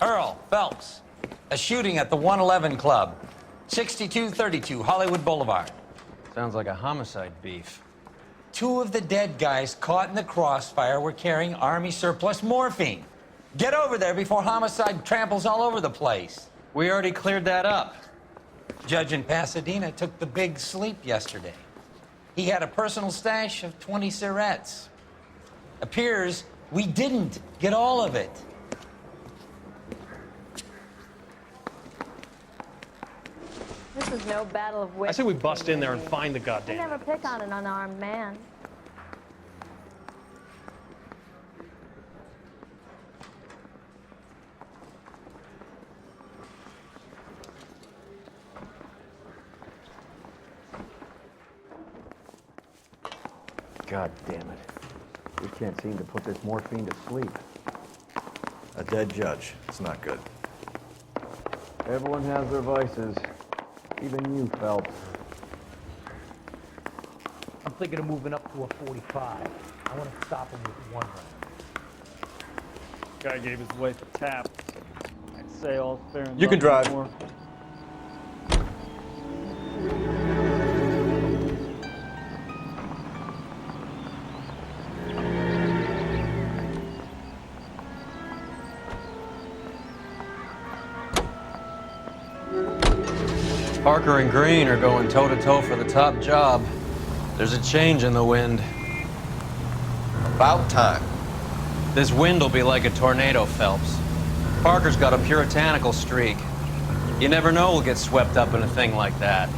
Earl Phelps, a shooting at the 111 Club, 6232 Hollywood Boulevard. Sounds like a homicide beef. 2 of the dead guys caught in the crossfire were carrying Army surplus morphine. Get over there before homicide tramples all over the place. We already cleared that up. Judge in Pasadena took the big sleep yesterday. He had a personal stash of 20 cigarettes. Appears we didn't get all of it. This is no battle of wits. I say we bust in there and find the You goddamn. never pick on an unarmed man. God damn it. We can't seem to put this morphine to sleep. A dead judge. It's not good. Everyone has their vices. Even you, Phelps. I'm thinking of moving up to a 45. I want to stop him with 1 round. Guy gave his wife a tap. I'd say all fair and You can drive. more. Parker and Green are going toe-to-toe for the top job. There's a change in the wind. About time. This wind will be like a tornado, Phelps. Parker's got a puritanical streak. You never know we'll get swept up in a thing like that.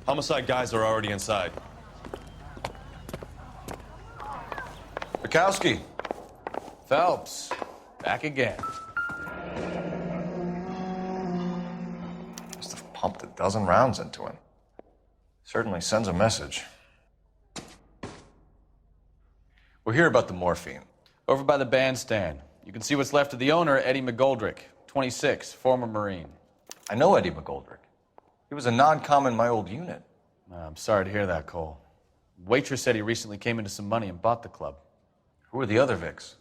Homicide guys are already inside. Bukowski. Phelps, back again. Must have pumped a dozen rounds into him. Certainly sends a message. We're here about the morphine. Over by the bandstand. You can see what's left of the owner, Eddie McGoldrick, 26, former Marine. I know Eddie McGoldrick. He was a non-com in my old unit. I'm sorry to hear that, Cole. Waitress said he recently came into some money and bought the club. Who are the other Vics?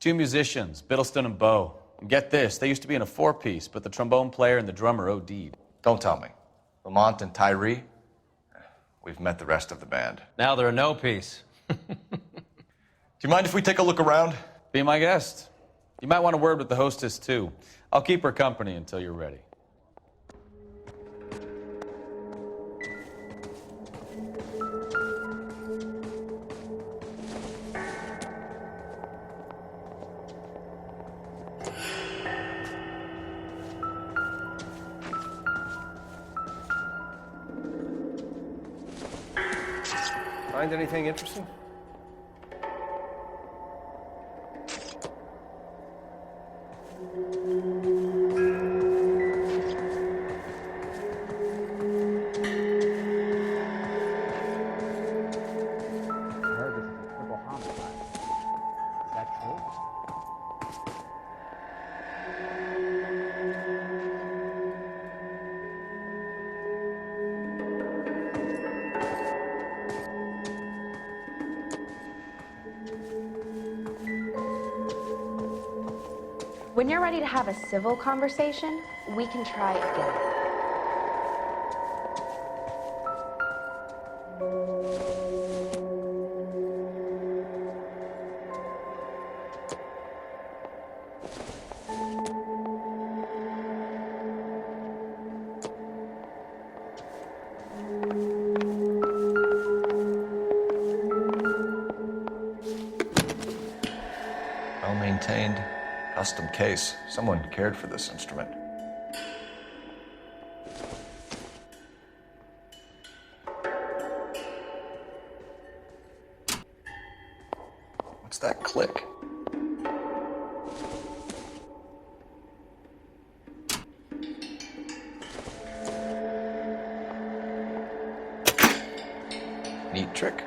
2 musicians, Biddleston and Bowe. And get this, they used to be in a 4-piece, but the trombone player and the drummer OD'd. Don't tell me. Lamont and Tyree? We've met the rest of the band. Now they're a no-piece. Do you mind if we take a look around? Be my guest. You might want a word with the hostess, too. I'll keep her company until you're ready. Find anything interesting? When you're ready to have a civil conversation, we can try again. Well-maintained, custom case. Someone cared for this instrument. What's that click? Neat trick.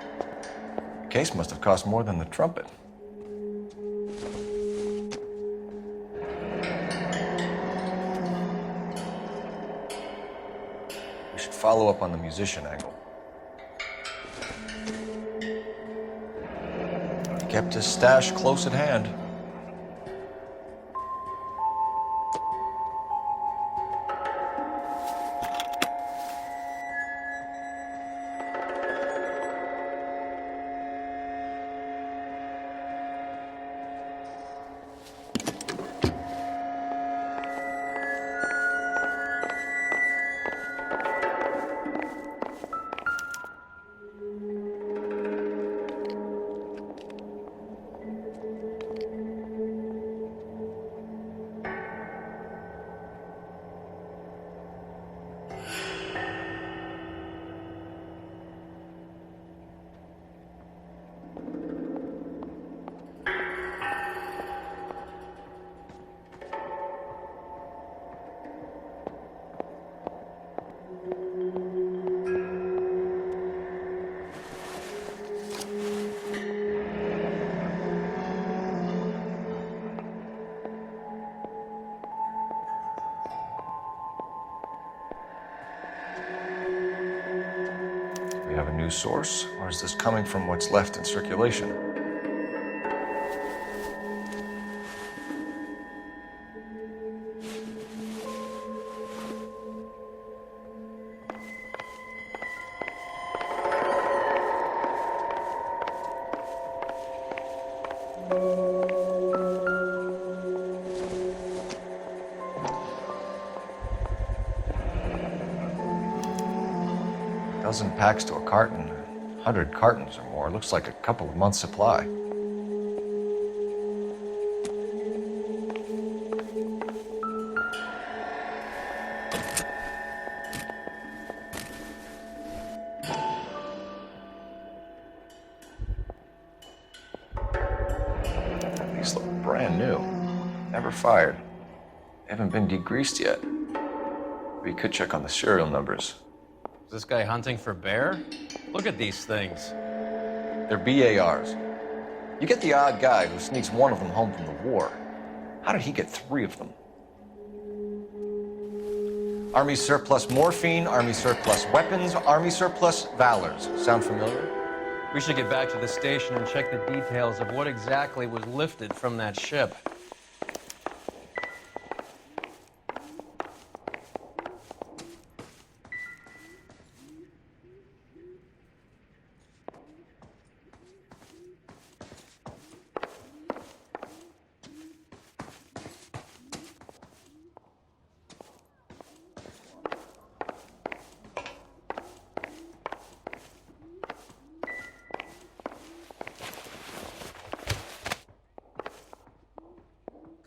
The case must have cost more than the trumpet. follow up on the musician angle. He kept his stash close at hand. We have a new source, or is this coming from what's left in circulation? Dozen packs to a carton, 100 cartons or more. Looks like a couple of months' supply. These look brand new. Never fired. They haven't been degreased yet. We could check on the serial numbers. Is this guy hunting for bear? Look at these things. They're BARs. You get the odd guy who sneaks one of them home from the war. How did he get 3 of them? Army surplus morphine, Army surplus weapons, Army surplus valors. Sound familiar? We should get back to the station and check the details of what exactly was lifted from that ship.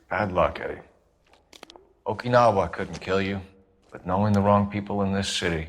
Bad luck, Eddie. Okinawa couldn't kill you, but knowing the wrong people in this city.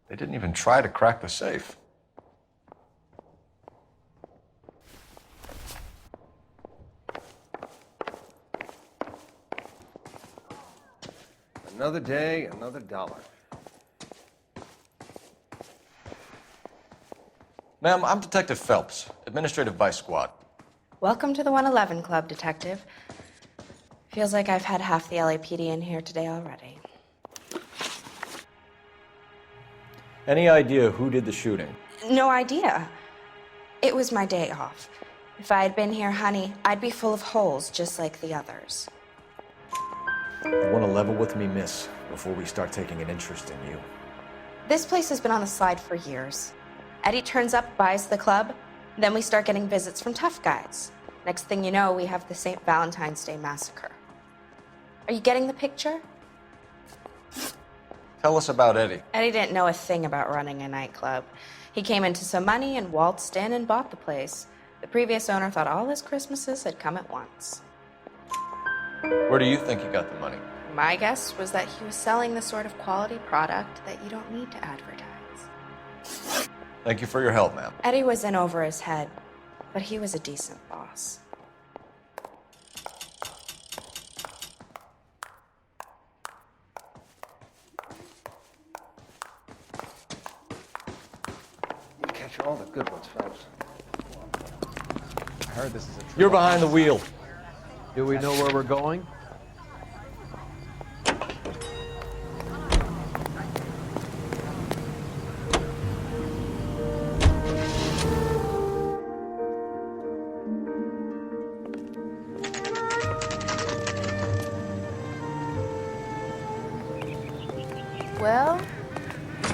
They didn't even try to crack the safe. Another day, another dollar. Ma'am, I'm Detective Phelps, Administrative Vice Squad. Welcome to the 111 Club, Detective. Feels like I've had half the LAPD in here today already. Any idea who did the shooting? No idea. It was my day off. If I had been here, honey, I'd be full of holes just like the others. You want to level with me, miss, before we start taking an interest in you. This place has been on the slide for years. Eddie turns up, buys the club, then we start getting visits from tough guys. Next thing you know, we have the St. Valentine's Day massacre. Are you getting the picture? Tell us about Eddie. Eddie didn't know a thing about running a nightclub. He came into some money and waltzed in and bought the place. The previous owner thought all his Christmases had come at once. Where do you think he got the money? My guess was that he was selling the sort of quality product that you don't need to advertise. Thank you for your help, ma'am. Eddie was in over his head, but he was a decent boss. You catch all the good ones, folks. I heard this is a trip. You're behind the wheel. Do we know where we're going? Well,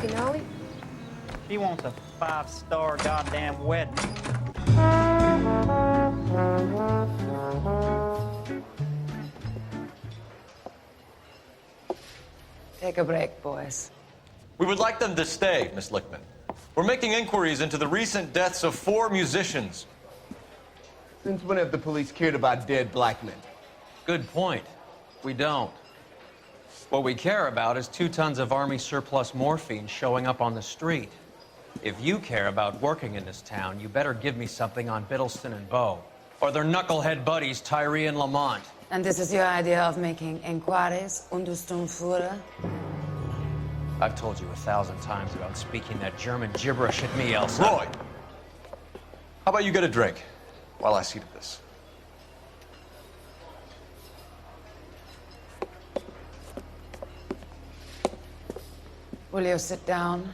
you know, She wants a 5-star goddamn wedding. Take a break, boys. We would like them to stay, Miss Lickman. We're making inquiries into the recent deaths of 4 musicians. Since when have the police cared about dead black men? Good point. We don't. What we care about is 2 tons of Army surplus morphine showing up on the street. If you care about working in this town, you better give me something on Biddleston and Bow, or their knucklehead buddies Tyree and Lamont. And this is your idea of making inquiries, Untersturmführer? I've told you 1,000 times about speaking that German gibberish at me, Elsa. Roy, how about you get a drink while I see to this? Will you sit down?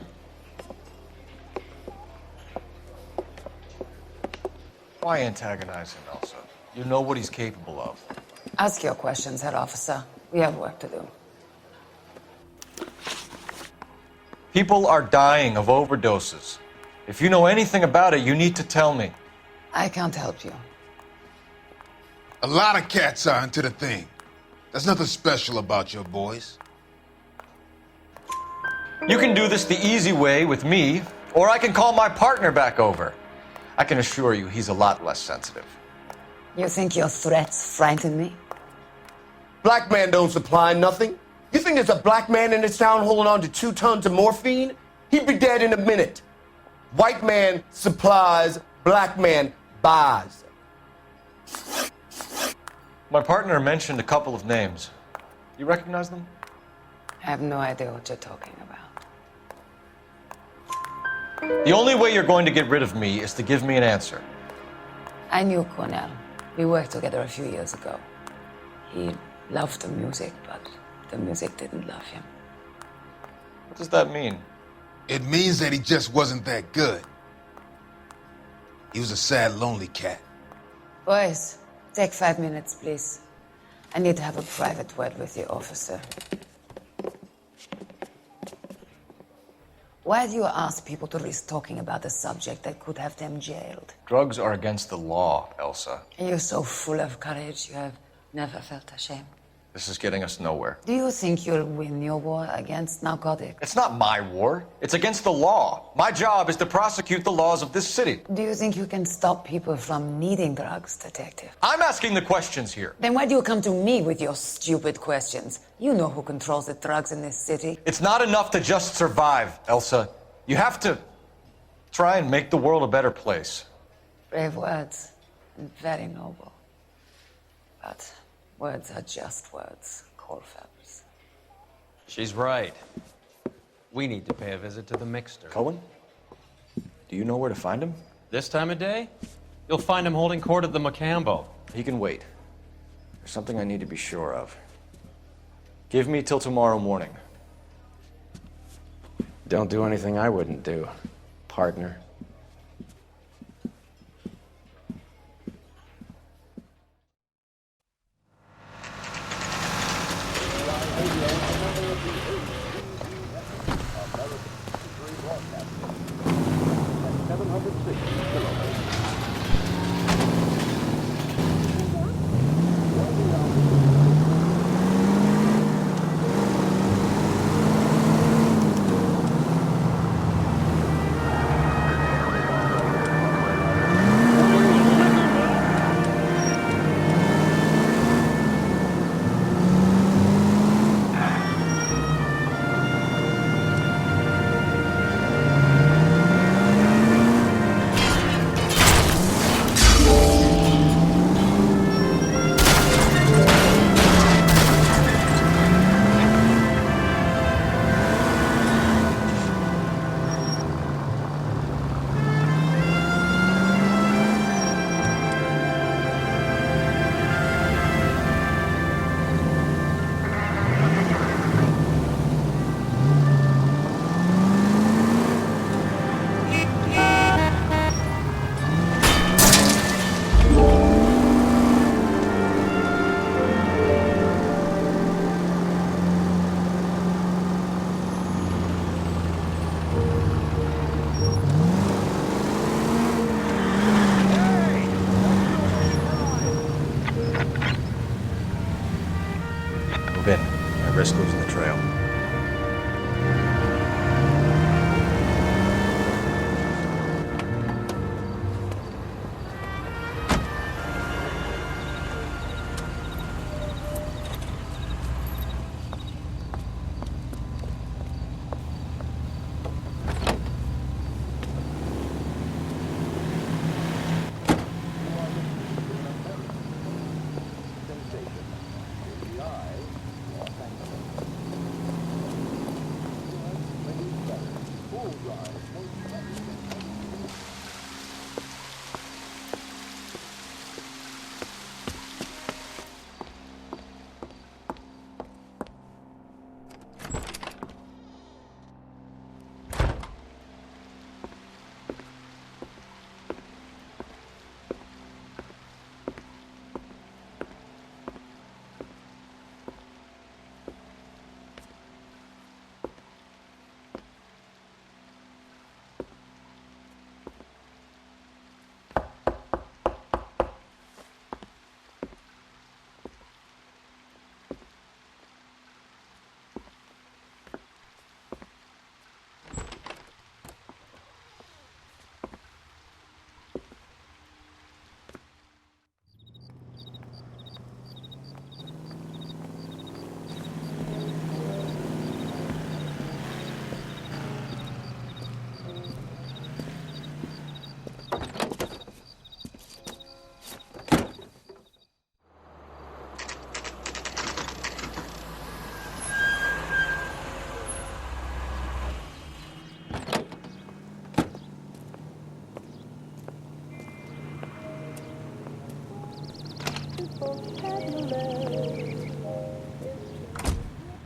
Why antagonize him, Elsa? You know what he's capable of. Ask your questions, Head Officer. We have work to do. People are dying of overdoses. If you know anything about it, you need to tell me. I can't help you. A lot of cats are into the thing. There's nothing special about your boys. You can do this the easy way with me, or I can call my partner back over. I can assure you he's a lot less sensitive. You think your threats frighten me? Black man don't supply nothing. You think there's a black man in this town holding on to 2 tons of morphine? He'd be dead in a minute. White man supplies, black man buys. My partner mentioned a couple of names. You recognize them? I have no idea what you're talking about. The only way you're going to get rid of me is to give me an answer. I knew Cornell. We worked together a few years ago. He loved the music, but the music didn't love him. What does that mean? It means that he just wasn't that good. He was a sad, lonely cat. Boys, take 5 minutes, please. I need to have a private word with the officer. Why do you ask people to risk talking about a subject that could have them jailed? Drugs are against the law, Elsa. You're so full of courage, you have never felt ashamed. This is getting us nowhere. Do you think you'll win your war against narcotics? It's not my war. It's against the law. My job is to prosecute the laws of this city. Do you think you can stop people from needing drugs, detective? I'm asking the questions here. Then why do you come to me with your stupid questions? You know who controls the drugs in this city. It's not enough to just survive, Elsa. You have to try and make the world a better place. Brave words, and very noble. But words are just words, Colfabbers. She's right. We need to pay a visit to the mixer. Cohen? Do you know where to find him? This time of day, you'll find him holding court at the Macambo. He can wait. There's something I need to be sure of. Give me till tomorrow morning. Don't do anything I wouldn't do, partner. At risk losing the trail.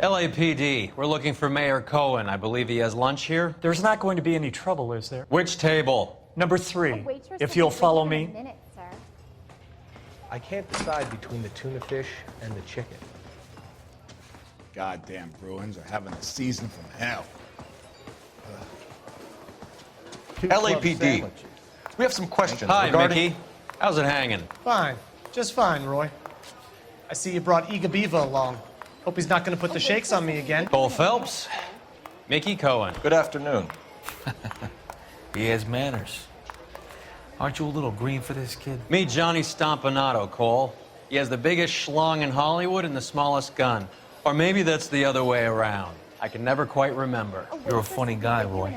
LAPD, we're looking for Mayor Cohen. I believe he has lunch here. There's not going to be any trouble, is there? Which table? Number 3, if you'll follow me. I can't decide between the tuna fish and the chicken. Goddamn Bruins are having a season from hell. LAPD. We have some questions Hi, regarding... Mickey. How's it hanging? Fine. Just fine, Roy. I see you brought Eaga Beaver along. Hope he's not going to put the shakes on me again. Cole Phelps. Mickey Cohen. Good afternoon. He has manners. Aren't you a little green for this kid? Meet Johnny Stompanato, Cole. He has the biggest schlong in Hollywood and the smallest gun. Or maybe that's the other way around. I can never quite remember. You're a funny guy, Roy.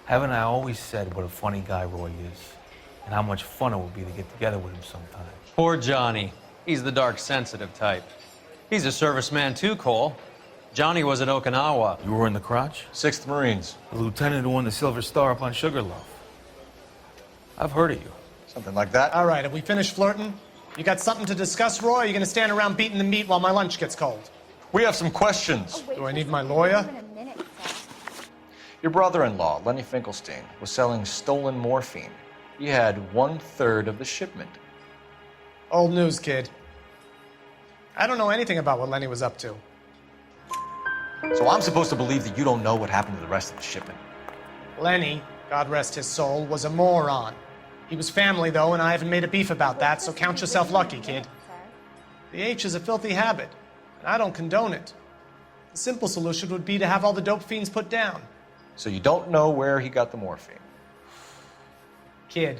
Haven't I always said what a funny guy Roy is? And how much fun it would be to get together with him sometime. Poor Johnny. He's the dark, sensitive type. He's a serviceman too, Cole. Johnny was at Okinawa. You were in the crotch? 6th Marines. The lieutenant who won the Silver Star up on Sugarloaf. I've heard of you. Something like that. All right, have we finished flirting? You got something to discuss, Roy, or are you going to stand around beating the meat while my lunch gets cold? We have some questions. Do I need my lawyer? Your brother-in-law, Lenny Finkelstein, was selling stolen morphine. He had 1/3 of the shipment. Old news, kid. I don't know anything about what Lenny was up to. So I'm supposed to believe that you don't know what happened to the rest of the shipment? Lenny, God rest his soul, was a moron. He was family, though, and I haven't made a beef about that, so count yourself lucky, kid. The H is a filthy habit, and I don't condone it. The simple solution would be to have all the dope fiends put down. So you don't know where he got the morphine? Kid,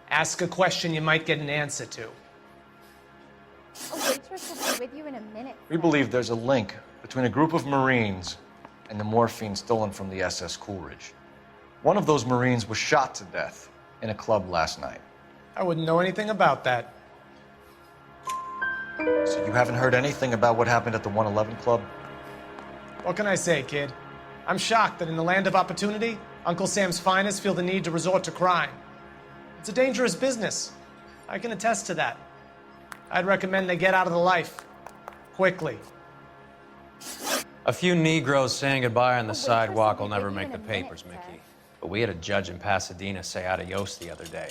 ask a question you might get an answer to. A waitress will be with you in a minute. We believe there's a link between a group of Marines and the morphine stolen from the SS Coolidge. One of those Marines was shot to death in a club last night. I wouldn't know anything about that. So you haven't heard anything about what happened at the 111 Club? What can I say, kid? I'm shocked that in the land of opportunity, Uncle Sam's finest feel the need to resort to crime. It's a dangerous business. I can attest to that. I'd recommend they get out of the life. Quickly. A few Negroes saying goodbye on the sidewalk will never make the papers, Mickey. But we had a judge in Pasadena say adios the other day.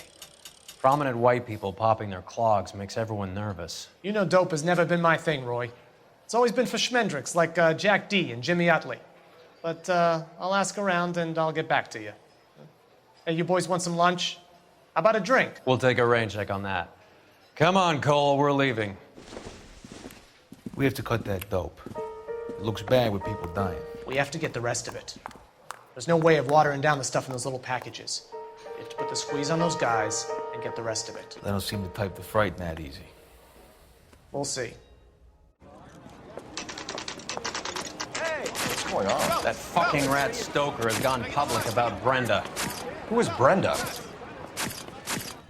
Prominent white people popping their clogs makes everyone nervous. You know dope has never been my thing, Roy. It's always been for schmendricks like Jack D. and Jimmy Utley. But I'll ask around and I'll get back to you. Hey, you boys want some lunch? How about a drink? We'll take a rain check on that. Come on, Cole, we're leaving. We have to cut that dope. It looks bad with people dying. We have to get the rest of it. There's no way of watering down the stuff in those little packages. You have to put the squeeze on those guys and get the rest of it. They don't seem the type to frighten that easy. We'll see. What's going on? That fucking rat Stoker has gone public about Brenda. Who is Brenda?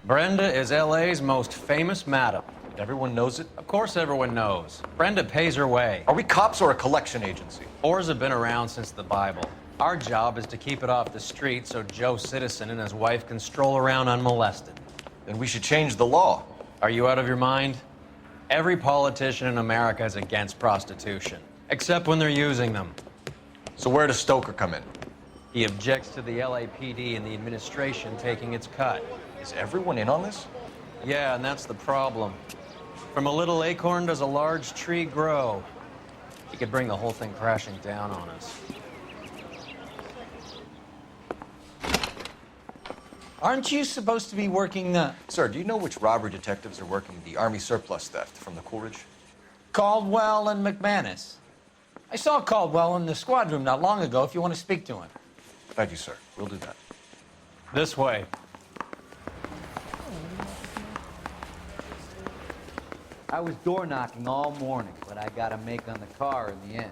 Brenda is LA's most famous madam. Everyone knows it? Of course everyone knows. Brenda pays her way. Are we cops or a collection agency? Whores have been around since the Bible. Our job is to keep it off the street so Joe Citizen and his wife can stroll around unmolested. Then we should change the law. Are you out of your mind? Every politician in America is against prostitution, except when they're using them. So where does Stoker come in? He objects to the LAPD and the administration taking its cut. Is everyone in on this? Yeah, and that's the problem. From a little acorn does a large tree grow. He could bring the whole thing crashing down on us. Aren't you supposed to be working the... Sir, do you know which robbery detectives are working the Army surplus theft from the Coolidge? Caldwell and McManus. I saw Caldwell in the squad room not long ago if you want to speak to him. Thank you, sir. We'll do that. This way. I was door knocking all morning, but I got a make on the car in the end.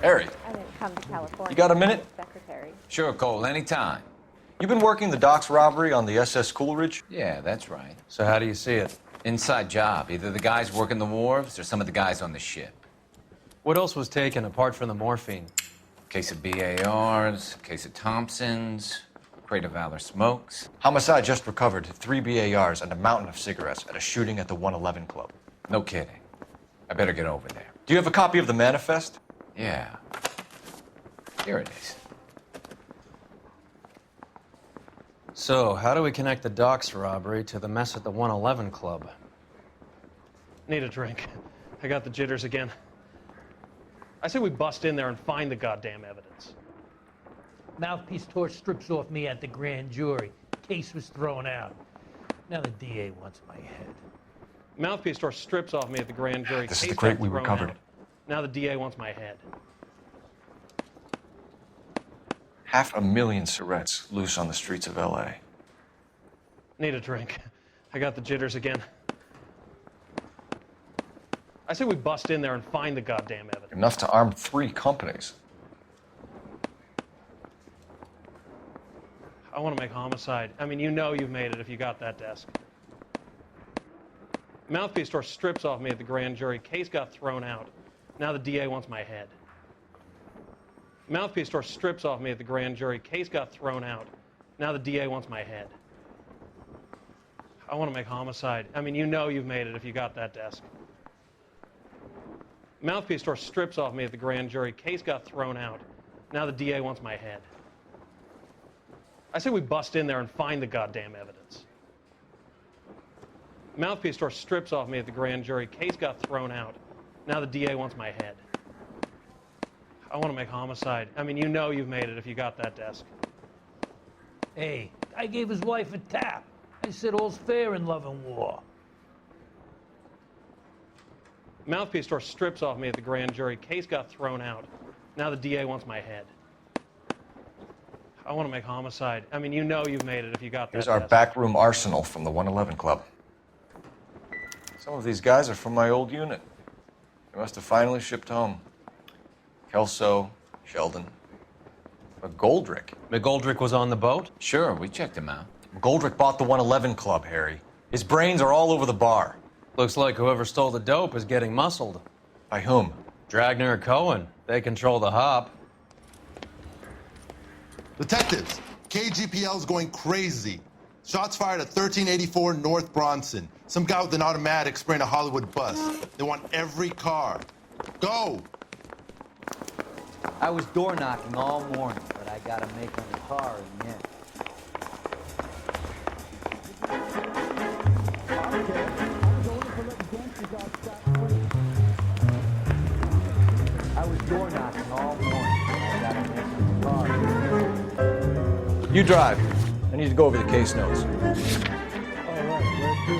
Harry, I didn't come to California. you got a minute? Secretary. Sure, Cole, anytime. You've been working the docks robbery on the SS Coolidge? Yeah, that's right. So how do you see it? Inside job. Either the guys working the wharves or some of the guys on the ship. What else was taken apart from the morphine? Case of BARs, case of Thompsons, crate of Valor smokes. Homicide just recovered 3 BARs and a mountain of cigarettes at a shooting at the 111 Club. No kidding. I better get over there. Do you have a copy of the manifest? Yeah. Here it is. So, how do we connect the docks robbery to the mess at the 111 Club? Need a drink. I got the jitters again. I say we bust in there and find the goddamn evidence. Mouthpiece tore strips off me at the grand jury. Case was thrown out. Now the DA wants my head. Mouthpiece tore strips off me at the grand jury. This is Case the crate got we thrown recovered. out. Now the DA wants my head. 500,000 cigarettes loose on the streets of LA. Need a drink. I got the jitters again. I say we bust in there and find the goddamn evidence. Enough to arm 3 companies. I want to make homicide. I mean, you know you've made it if you got that desk. Mouthpiece tore strips off me at the grand jury. Case got thrown out. Now the DA wants my head. Mouthpiece tore strips off me at the grand jury. Case got thrown out. Now the DA wants my head. I want to make homicide. I mean, you know you've made it if you got that desk. Mouthpiece tore strips off me at the grand jury. Case got thrown out. Now the DA wants my head. I say we bust in there and find the goddamn evidence. Mouthpiece tore strips off me at the grand jury. Case got thrown out. Now the DA wants my head. I want to make homicide. I mean, you know you've made it if you got that desk. Hey, I gave his wife a tap. I said all's fair in love and war. Mouthpiece tore strips off me at the grand jury. Case got thrown out. Now the DA wants my head. I want to make homicide. I mean, you know you've made it if you got that Here's our desk. backroom arsenal from the 111 Club. Some of these guys are from my old unit. They must have finally shipped home. Kelso, Sheldon, McGoldrick. McGoldrick was on the boat? Sure, we checked him out. McGoldrick bought the 111 Club, Harry. His brains are all over the bar. Looks like whoever stole the dope is getting muscled. By whom? Dragner or Cohen. They control the hop. Detectives, KGPL's going crazy. Shots fired at 1384 North Bronson. Some guy with an automatic spraying a Hollywood bus. They want every car. Go! I was door knocking all morning, but I got a make on the car in the end. I was door knocking all morning, but I got a make on the car in the end. You drive. I need to go over the case notes. All right, where to?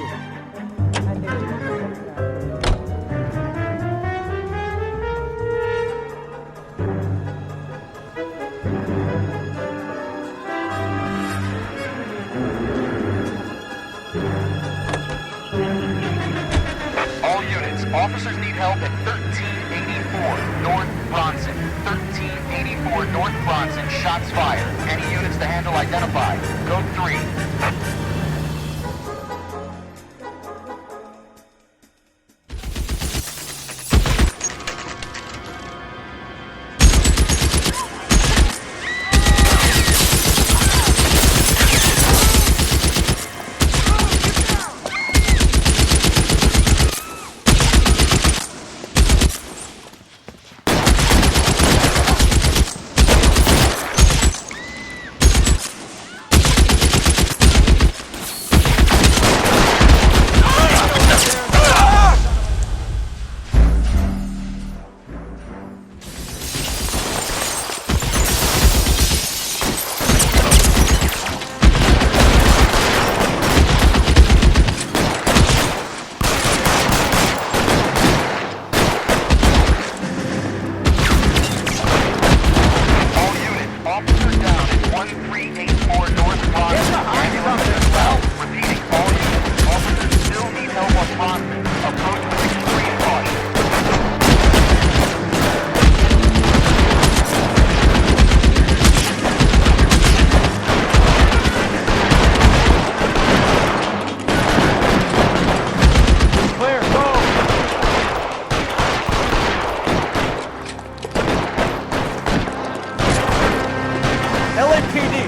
I think it's All units, officers need help at 1384 North Bronson. 1384 North Bronson, shots fired. Any units to handle identified. Code 3.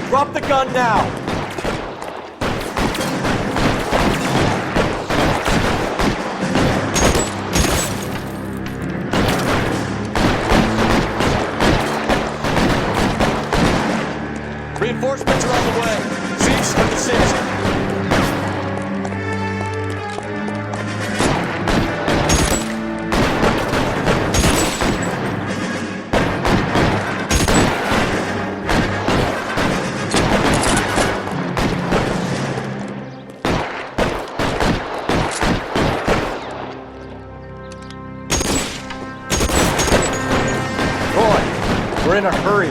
Drop the gun now! Reinforcements are on the way. Cease and desist. We're in a hurry.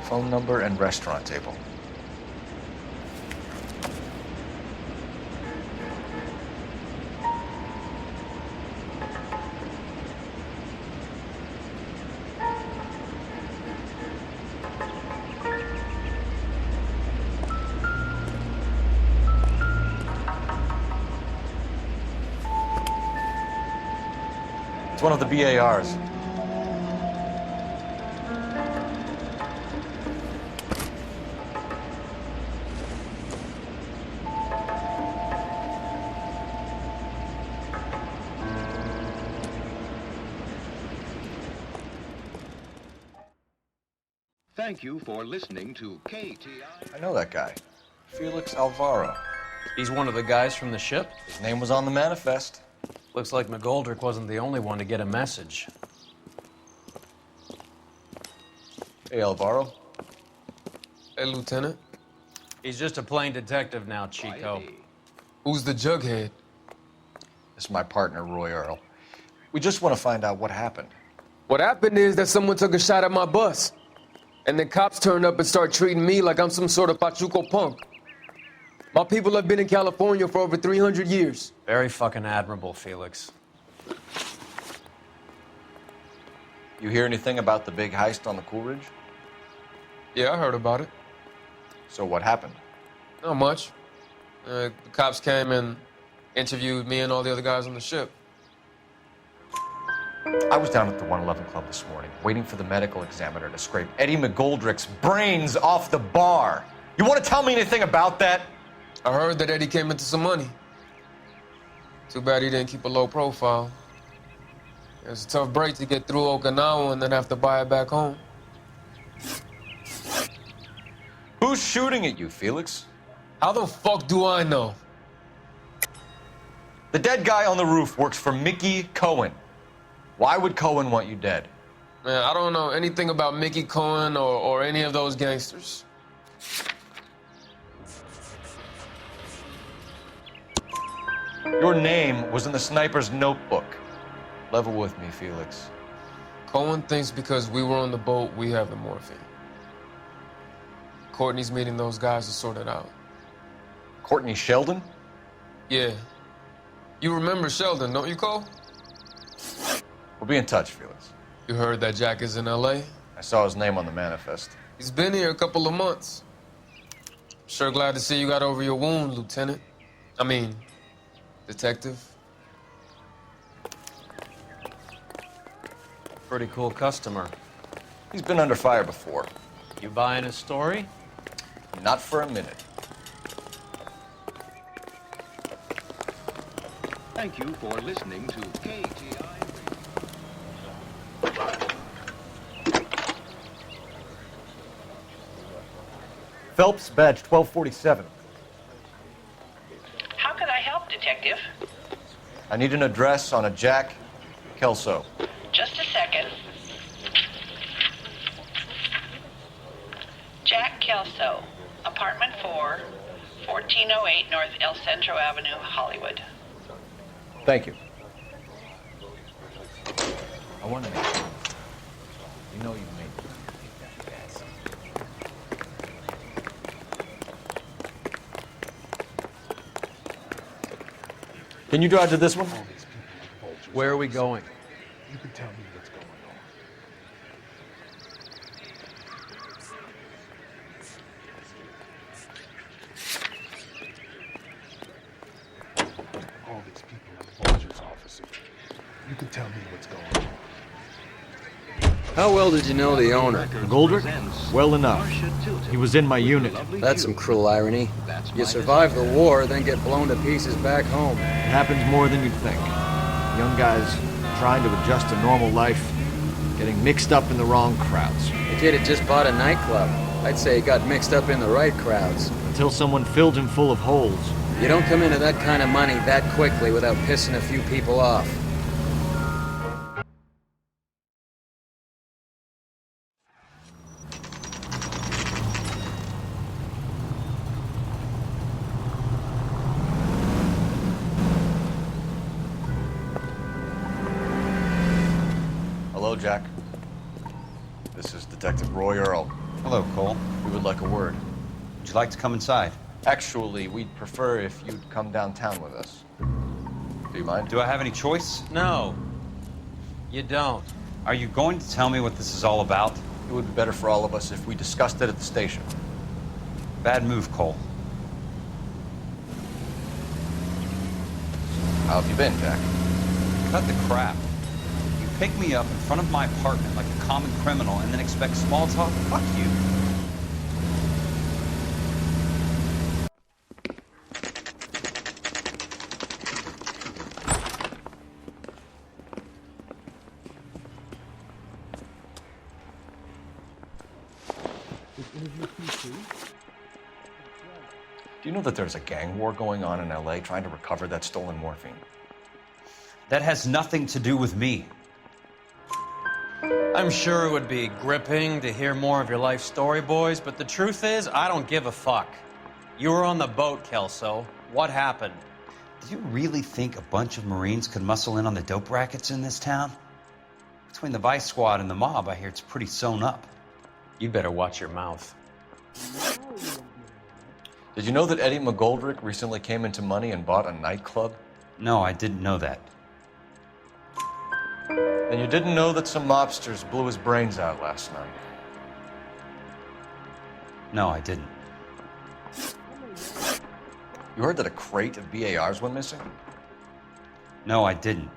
Phone number and restaurant table. It's one of the BARs. Thank you for listening to KTI. I know that guy. Felix Alvaro. He's one of the guys from the ship? His name was on the manifest. Looks like McGoldrick wasn't the only one to get a message. Hey, Alvaro. Hey, Lieutenant. He's just a plain detective now, Chico. Who's the jughead? This is my partner, Roy Earl. We just want to find out what happened. What happened is that someone took a shot at my bus. And then cops turned up and started treating me like I'm some sort of Pachuco punk. My people have been in California for over 300 years. Very fucking admirable, Felix. You hear anything about the big heist on the Coolidge? Yeah, I heard about it. So what happened? Not much. The cops came and interviewed me and all the other guys on the ship. I was down at the 111 Club this morning, waiting for the medical examiner to scrape Eddie McGoldrick's brains off the bar. You want to tell me anything about that? I heard that Eddie came into some money. Too bad he didn't keep a low profile. It was a tough break to get through Okinawa and then have to buy it back home. Who's shooting at you, Felix? How the fuck do I know? The dead guy on the roof works for Mickey Cohen. Why would Cohen want you dead? Man, I don't know anything about Mickey Cohen or any of those gangsters. Your name was in the sniper's notebook. Level with me, Felix. Cohen thinks because we were on the boat, we have the morphine. Courtney's meeting those guys to sort it out. Courtney Sheldon? Yeah. You remember Sheldon, don't you, Cole? We'll be in touch, Felix. You heard that Jack is in L.A.? I saw his name on the manifest. He's been here a couple of months. Sure glad to see you got over your wound, Lieutenant. I mean, Detective. Pretty cool customer. He's been under fire before. You buying his story? Not for a minute. Thank you for listening to KTI. Phelps, badge 1247. How can I help, Detective? I need an address on a Jack Kelso. Just a second. Jack Kelso, apartment 4, 1408 North El Centro Avenue, Hollywood. Thank you. I want to make sure. You know you made that. Can you drive to this one? Where are we going? You can tell me what's going on. All these people in the Vulture's office. You can tell me what's going on. How well did you know the owner? Goldrick? Well enough. He was in my unit. That's some cruel irony. You survive the war, then get blown to pieces back home. It happens more than you'd think. Young guys trying to adjust to normal life, getting mixed up in the wrong crowds. The kid had just bought a nightclub. I'd say he got mixed up in the right crowds. Until someone filled him full of holes. You don't come into that kind of money that quickly without pissing a few people off. Hello, Jack. This is Detective Roy Earl. Hello, Cole. We would like a word. Would you like to come inside? Actually, we'd prefer if you'd come downtown with us. Do you mind? Do I have any choice? No. You don't. Are you going to tell me what this is all about? It would be better for all of us if we discussed it at the station. Bad move, Cole. How have you been, Jack? Cut the crap. You pick me up in front of my apartment like a common criminal and then expect small talk? Fuck you. Do you know that there's a gang war going on in LA trying to recover that stolen morphine? That has nothing to do with me. I'm sure it would be gripping to hear more of your life story, boys, but the truth is, I don't give a fuck. You were on the boat, Kelso. What happened? Do you really think a bunch of Marines could muscle in on the dope rackets in this town? Between the Vice Squad and the mob, I hear it's pretty sewn up. You better watch your mouth. Did you know that Eddie McGoldrick recently came into money and bought a nightclub? No, I didn't know that. And you didn't know that some mobsters blew his brains out last night? No, I didn't. You heard that a crate of BARs went missing? No, I didn't.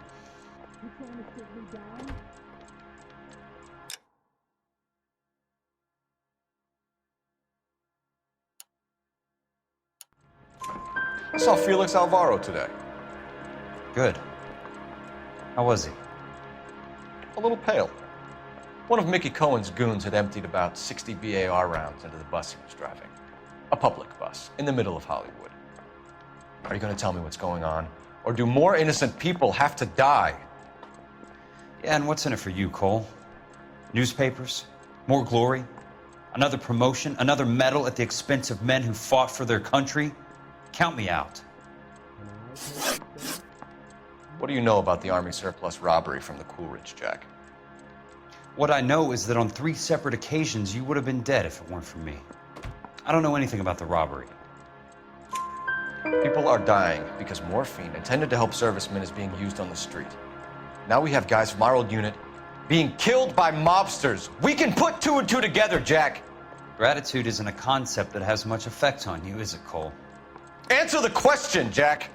I saw Felix Alvaro today. Good. How was he? A little pale. One of Mickey Cohen's goons had emptied about 60 BAR rounds into the bus he was driving. A public bus, in the middle of Hollywood. Are you going to tell me what's going on? Or do more innocent people have to die? Yeah, and what's in it for you, Cole? Newspapers? More glory? Another promotion? Another medal at the expense of men who fought for their country? Count me out. What do you know about the Army surplus robbery from the Coolidge, Jack? What I know is that on 3 separate occasions, you would have been dead if it weren't for me. I don't know anything about the robbery. People are dying because morphine intended to help servicemen is being used on the street. Now we have guys from our old unit being killed by mobsters. We can put 2 and 2 together, Jack. Gratitude isn't a concept that has much effect on you, is it, Cole? Answer the question, Jack.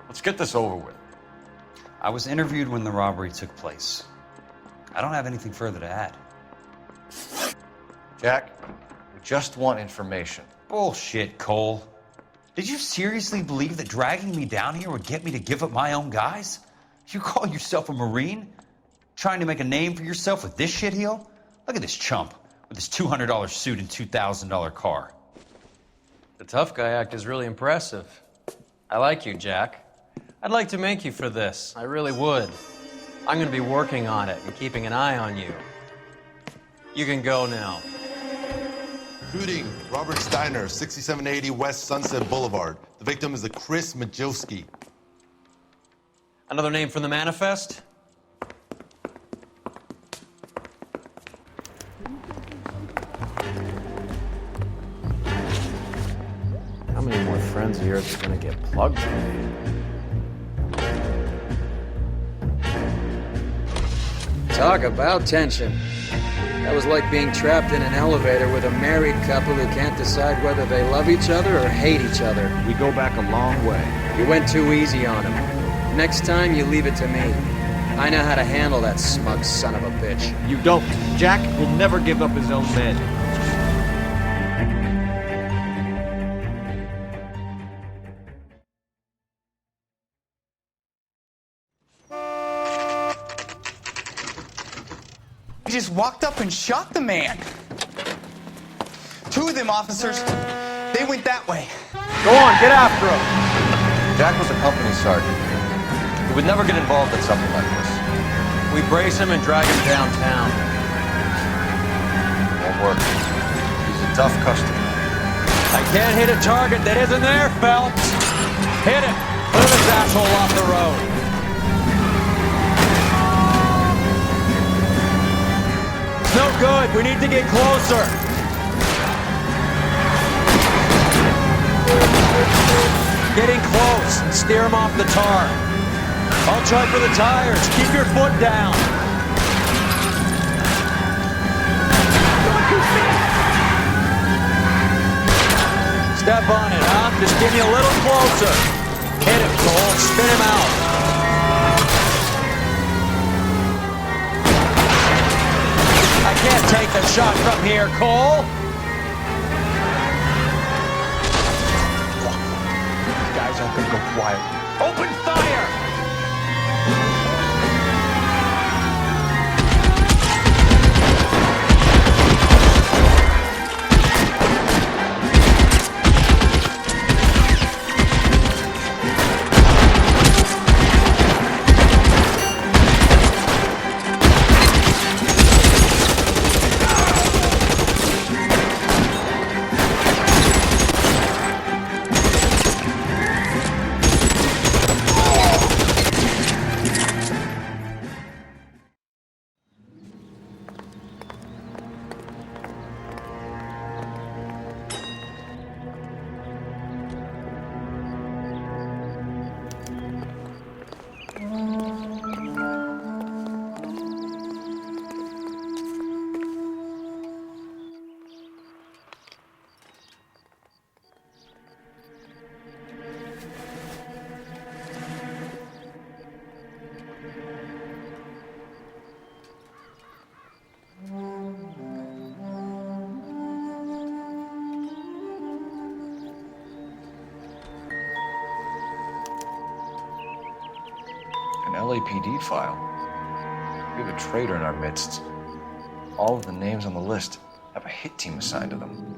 Let's get this over with. I was interviewed when the robbery took place. I don't have anything further to add. Jack, we just want information. Bullshit, Cole. Did you seriously believe that dragging me down here would get me to give up my own guys? You call yourself a Marine? Trying to make a name for yourself with this shitheel? Look at this chump with his $200 suit and $2,000 car. The tough guy act is really impressive. I like you, Jack. I'd like to make you for this. I really would. I'm going to be working on it and keeping an eye on you. You can go now. Shooting, Robert Steiner, 6780 West Sunset Boulevard. The victim is a Chris Majowski. Another name from the manifest? How many more friends of yours are going to get plugged today? Talk about tension. That was like being trapped in an elevator with a married couple who can't decide whether they love each other or hate each other. We go back a long way. You went too easy on him. Next time, you leave it to me. I know how to handle that smug son of a bitch. You don't. Jack will never give up his own men. Just walked up and shot the man. 2 of them officers, they went that way. Go on, get after him. Jack was a company sergeant. He would never get involved in something like this. We brace him and drag him downtown. Won't work. He's a tough customer. I can't hit a target that isn't there, Phelps. Hit it. Clear this asshole off the road. No good. We need to get closer. Getting close and steer him off the tar. I'll try for the tires. Keep your foot down. Step on it, huh? Just get me a little closer. Hit him, Cole. Spin him out. I can't take the shot from here, Cole. These guys aren't gonna go quiet. Open fire! LAPD file. We have a traitor in our midst. All of the names on the list have a hit team assigned to them.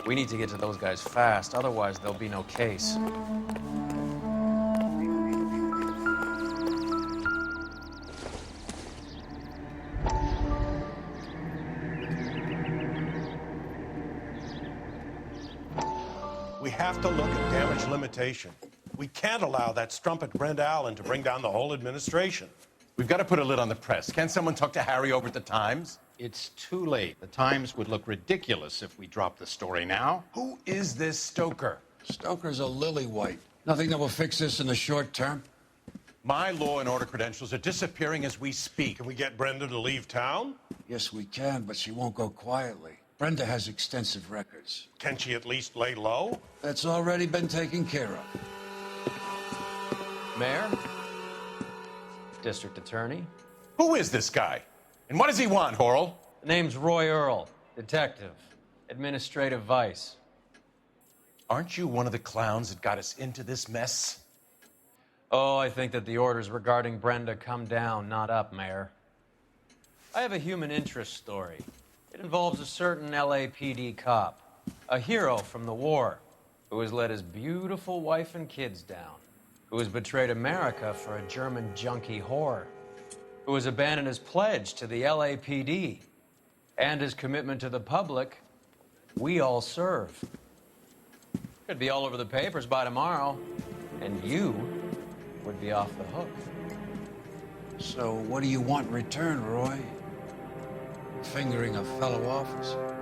We need to get to those guys fast, otherwise there'll be no case. We have to look at damage limitation. We can't allow that strumpet Brenda Allen to bring down the whole administration. We've got to put a lid on the press. Can't someone talk to Harry over at the Times? It's too late. The Times would look ridiculous if we dropped the story now. Who is this Stoker? Stoker's a lily-white. Nothing that will fix this in the short term. My law and order credentials are disappearing as we speak. Can we get Brenda to leave town? Yes, we can, but she won't go quietly. Brenda has extensive records. Can she at least lay low? That's already been taken care of. Mayor? District Attorney? Who is this guy? And what does he want, Horrell? The name's Roy Earl, detective, administrative vice. Aren't you one of the clowns that got us into this mess? Oh, I think that the orders regarding Brenda come down, not up, Mayor. I have a human interest story. It involves a certain LAPD cop, a hero from the war, who has let his beautiful wife and kids down, who has betrayed America for a German junkie whore, who has abandoned his pledge to the LAPD and his commitment to the public. We all serve. Could be all over the papers by tomorrow, and you would be off the hook. So what do you want in return, Roy? Fingering a fellow officer.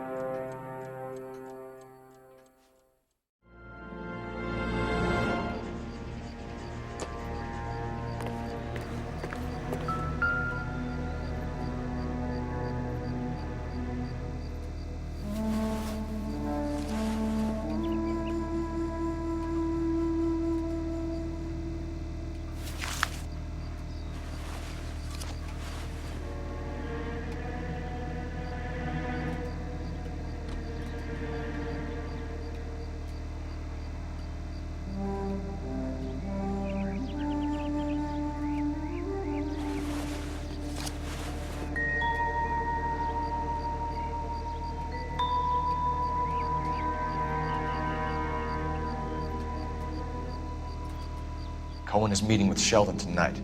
Cohen is meeting with Sheldon tonight.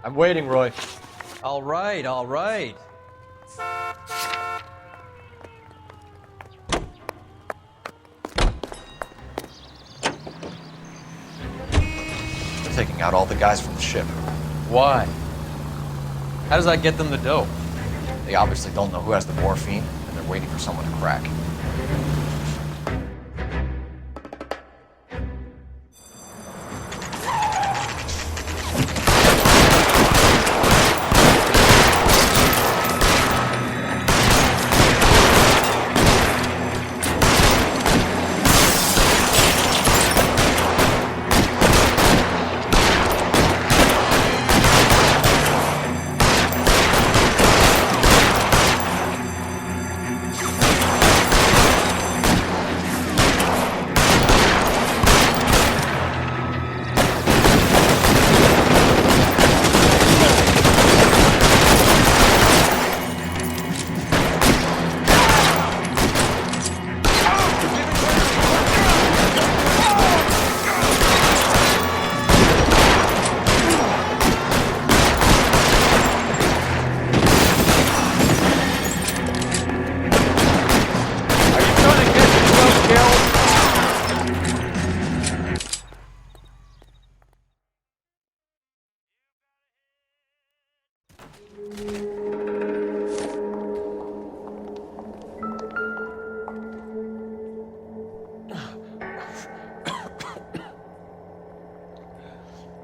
I'm waiting, Roy. All right, all right. Taking out all the guys from the ship. Why? How does that get them the dope? They obviously don't know who has the morphine, and they're waiting for someone to crack.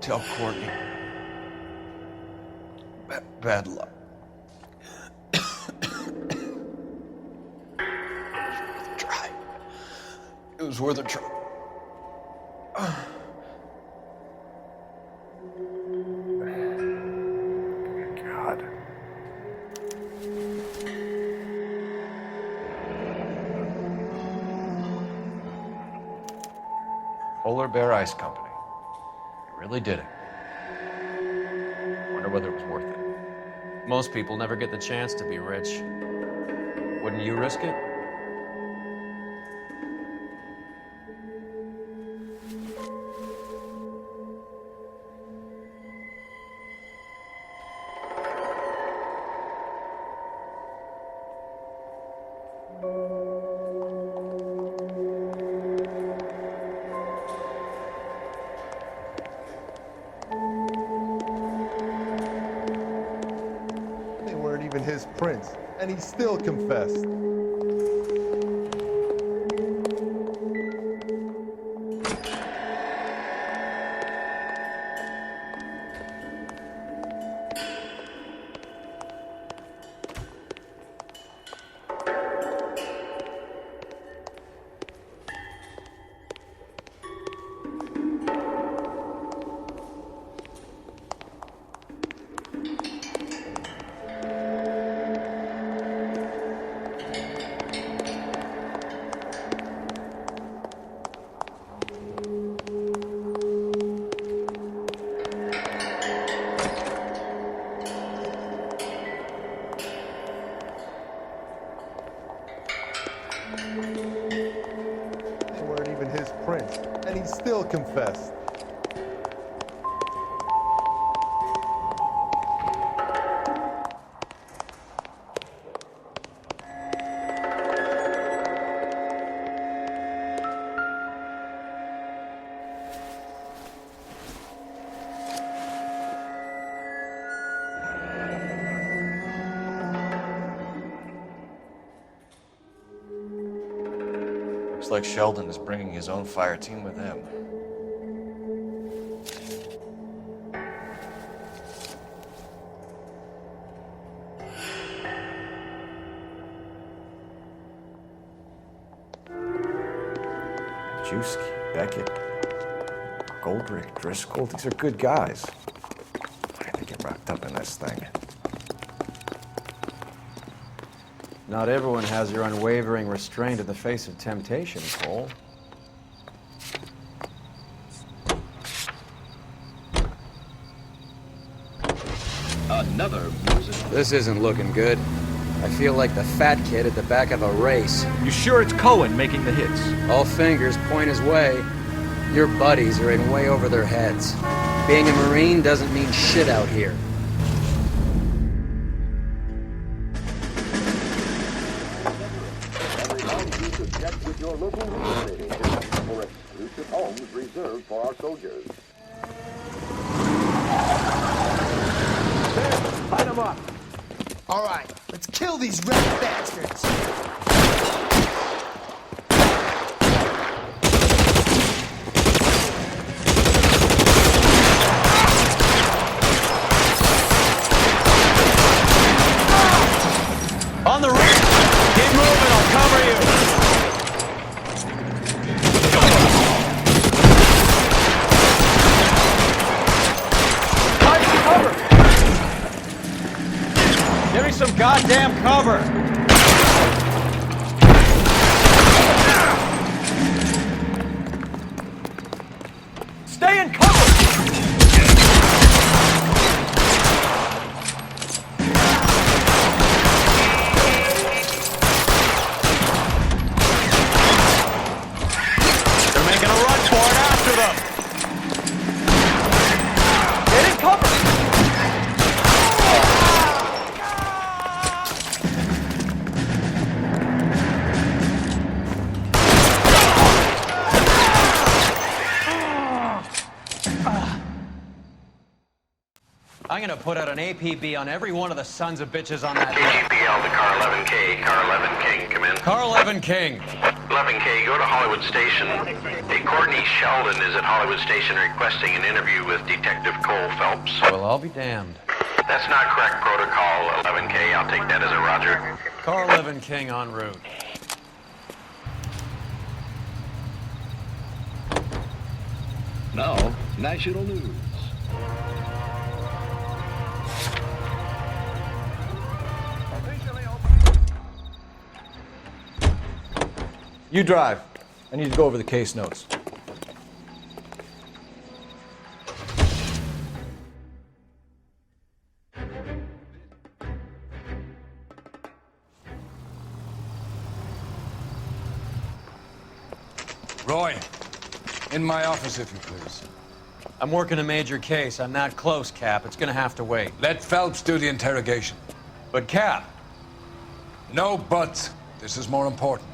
tell Courtney. Bad luck. It was worth a try. God. Polar Bear Ice Company. You really did it. Wonder whether it was worth it. Most people never get the chance to be rich. Wouldn't you risk it? They weren't even his prints, and he still confessed. They weren't even his prints, and he still confessed. Looks like Sheldon is bringing his own fire team with him. Juski, Beckett, Goldrick, Driscoll, these are good guys. Why did they get wrapped up in this thing? Not everyone has your unwavering restraint in the face of temptation, Cole. Another music. This isn't looking good. I feel like the fat kid at the back of a race. You sure it's Cohen making the hits? All fingers point his way. Your buddies are in way over their heads. Being a Marine doesn't mean shit out here. With your local real estate agent for exclusive homes reserved for our soldiers. Light them up. All right, let's kill these red bastards. On the roof! Keep moving, I'll cover you! Cover! Give me some goddamn cover! Stay in cover! They're making a run for it after them! Get in cover! I'm gonna put out an APB on every one of the sons of bitches on that. APL to car 11K. Car 11 King, come in. Car 11 King. 11K, go to Hollywood Station. Hey, Courtney Sheldon is at Hollywood Station requesting an interview with Detective Cole Phelps. Well, I'll be damned. That's not correct protocol, 11K. I'll take that as a roger. Car 11 King en route. Now, national news. You drive. I need to go over the case notes. Roy, in my office, if you please. I'm working a major case. I'm not close, Cap. It's gonna have to wait. Let Phelps do the interrogation. But, Cap. No buts. This is more important.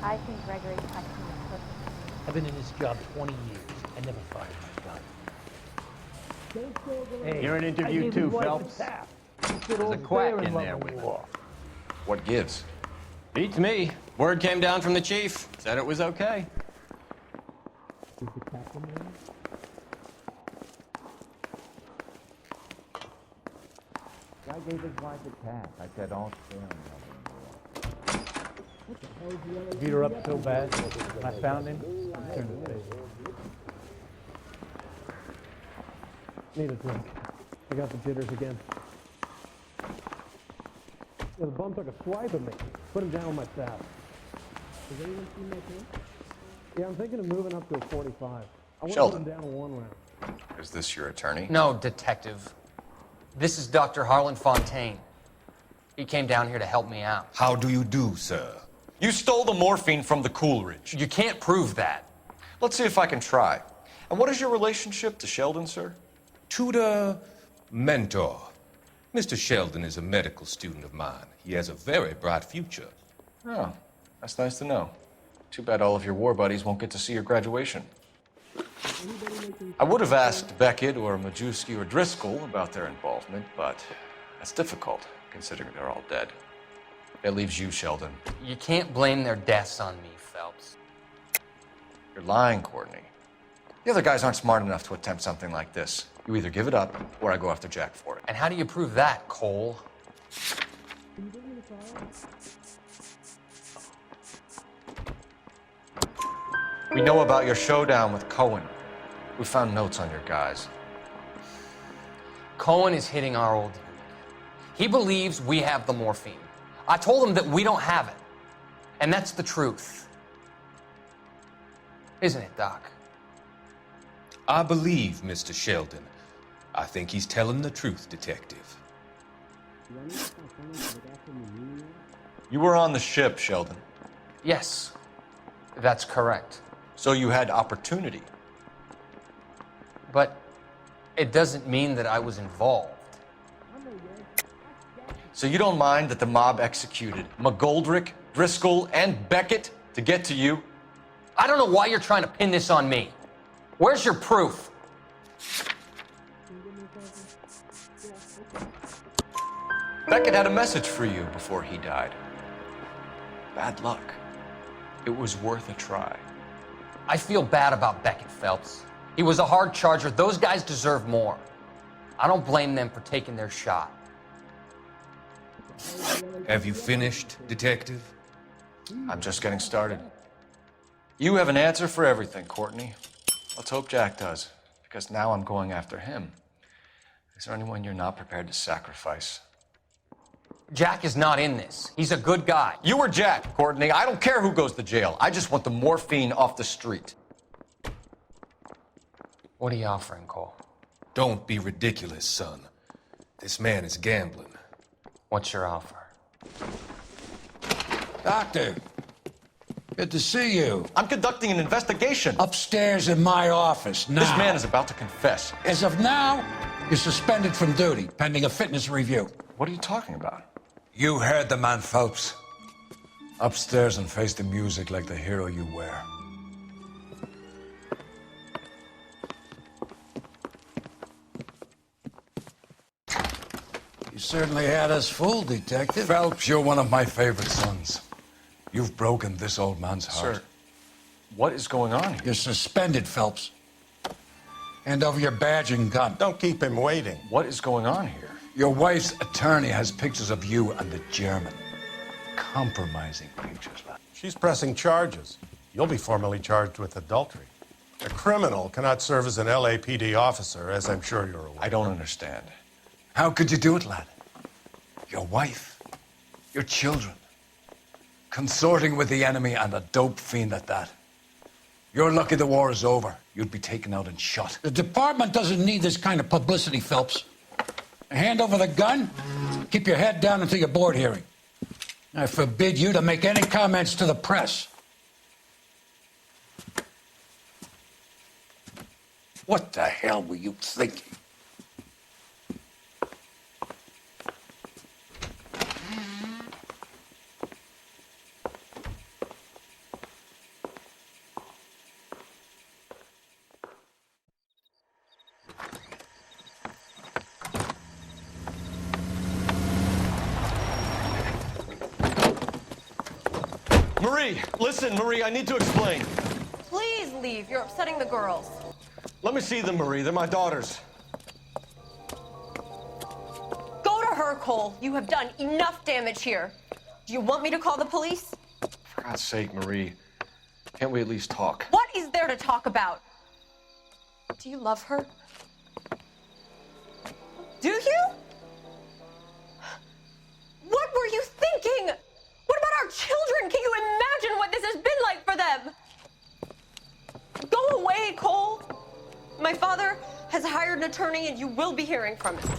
I think Gregory's acting is perfect. I've been in this job 20 years. I never fired my gun. Hey, You're an interview too, Phelps. There's a quack in there with it. What gives? Beats me. Word came down from the chief. Said it was okay. Guy gave his wife a tap. I said, don't stay on Beat her up so bad. When I found him, I turned his face. Need a drink. I got the jitters again. Yeah, the bum took a swipe at me. Put him down on my staff. Does anyone see my case? Yeah, I'm thinking of moving up to a 45. I want to put him down in 1 round. Is this your attorney? No, detective. This is Dr. Harlan Fontaine. He came down here to help me out. How do you do, sir? You stole the morphine from the Coolidge. You can't prove that. Let's see if I can try. And what is your relationship to Sheldon, sir? Tutor, mentor. Mr. Sheldon is a medical student of mine. He has a very bright future. Oh, that's nice to know. Too bad all of your war buddies won't get to see your graduation. I would have asked Beckett or Majewski or Driscoll about their involvement, but that's difficult, considering they're all dead. That leaves you, Sheldon. You can't blame their deaths on me, Phelps. You're lying, Courtney. The other guys aren't smart enough to attempt something like this. You either give it up, or I go after Jack for it. And how do you prove that, Cole? We know about your showdown with Cohen. We found notes on your guys. Cohen is hitting our old unit. He believes we have the morphine. I told him that we don't have it. And that's the truth. Isn't it, Doc? I believe Mr. Sheldon. I think he's telling the truth, Detective. You were on the ship, Sheldon. Yes, that's correct. So you had opportunity. But it doesn't mean that I was involved. So you don't mind that the mob executed McGoldrick, Driscoll, and Beckett to get to you? I don't know why you're trying to pin this on me. Where's your proof? Beckett had a message for you before he died. Bad luck. It was worth a try. I feel bad about Beckett, Phelps. He was a hard charger. Those guys deserve more. I don't blame them for taking their shot. Have you finished, Detective? I'm just getting started. You have an answer for everything, Courtney. Let's hope Jack does, because now I'm going after him. Is there anyone you're not prepared to sacrifice? Jack is not in this. He's a good guy. You or Jack, Courtney. I don't care who goes to jail. I just want the morphine off the street. What are you offering, Cole? Don't be ridiculous, son. This man is gambling. What's your offer? Doctor, good to see you. I'm conducting an investigation. Upstairs in my office now. This man is about to confess. As of now, you're suspended from duty, pending a fitness review. What are you talking about? You heard the man, Phelps. Upstairs and face the music like the hero you were. You certainly had us fooled, Detective. Phelps, you're one of my favorite sons. You've broken this old man's heart. Sir, what is going on here? You're suspended, Phelps. Hand over your badge and gun. Don't keep him waiting. What is going on here? Your wife's attorney has pictures of you and the German. Compromising pictures, lad. She's pressing charges. You'll be formally charged with adultery. A criminal cannot serve as an LAPD officer, as I'm sure you're aware. I don't understand. How could you do it, lad? Your wife, your children, consorting with the enemy and a dope fiend at that. You're lucky the war is over. You'd be taken out and shot. The department doesn't need this kind of publicity, Phelps. Hand over the gun, keep your head down until your board hearing. I forbid you to make any comments to the press. What the hell were you thinking? Marie, listen, Marie, I need to explain. Please leave. You're upsetting the girls. Let me see them, Marie. They're my daughters. Go to her, Cole. You have done enough damage here. Do you want me to call the police? For God's sake, Marie, can't we at least talk? What is there to talk about? Do you love her? Do you? What were you thinking? What about our children? Can you imagine what this has been like for them? Go away, Cole. My father has hired an attorney and you will be hearing from him.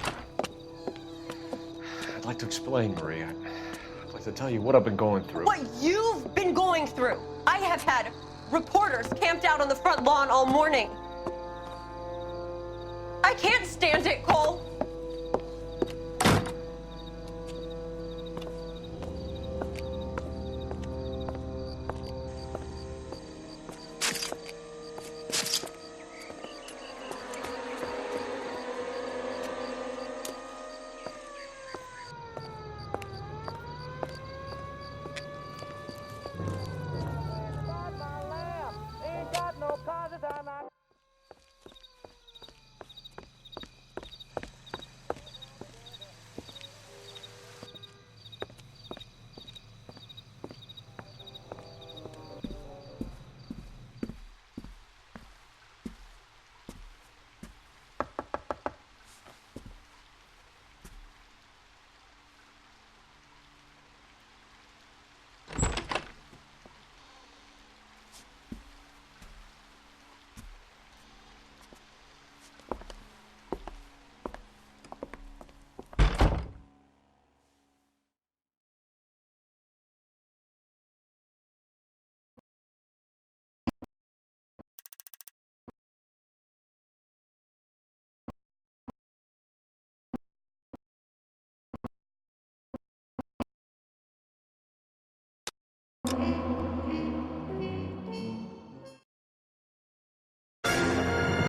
I'd like to explain, Marie. I'd like to tell you what I've been going through. What you've been going through. I have had reporters camped out on the front lawn all morning. I can't stand it, Cole.